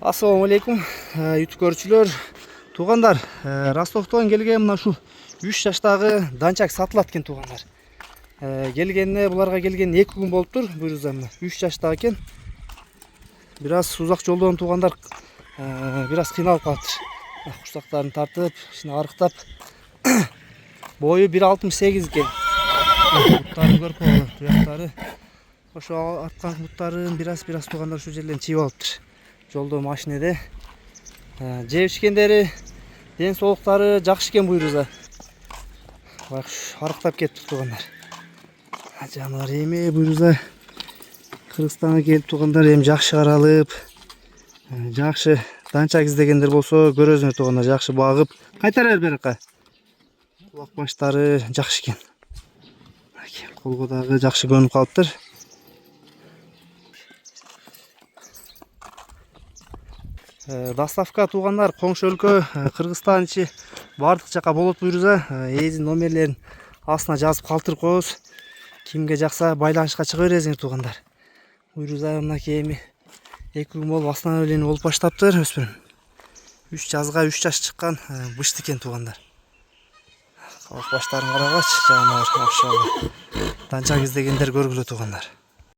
Assalamu алейкум, YouTube көрүүчүлөр, туугандар. Ростовдон келген мына шу 3 жаштагы данчак сатылат экен туугандар. Келгенине буларга келген 2 күн болуптур. Буюрса мына 3 жаштагы экен. Бир аз узак жолдон туугандар, бир аз кыйналып калыптыр. Курсактарын тартып, ишин арыктап. Бою 1.68 экен. Буттарын көрүп калган, туяктары. Ошо аткан буттарын бир аз туугандар ушул жерлерин чийип алыптыр. Жолдо машинеде жеп ичкендери, ден соолуктары жакшы экен буюрса. Байкуш арыктап кетти туугандар. Жаныбар эми буюрса Кыргызстанга келип туугандар эми жакшы каралып, жакшы данчак издегендер болсо көрөсүңөр туугандар, жакшы багып, кайтара бер жака. Кулак баштары жакшы экен. Колго дагы жакшы көнүп калыптыр. Доставка туугандар коңшу өлкө Кыргызстан ичи бардык жака болот буюрса, эзин номерлерин астына жазып калтырып коебуз. Кимге жакса байланышка чыга бересиңер туугандар. Буюрса мынакей эми 2 күн болуп восстановление болуп баштаптыр өспүрүм. 3 жазга 3 жаш чыккан бышты экен туугандар. Калак баштарын карагачы, жаныбар машалла. Данчак издегендер көргүлө туугандар.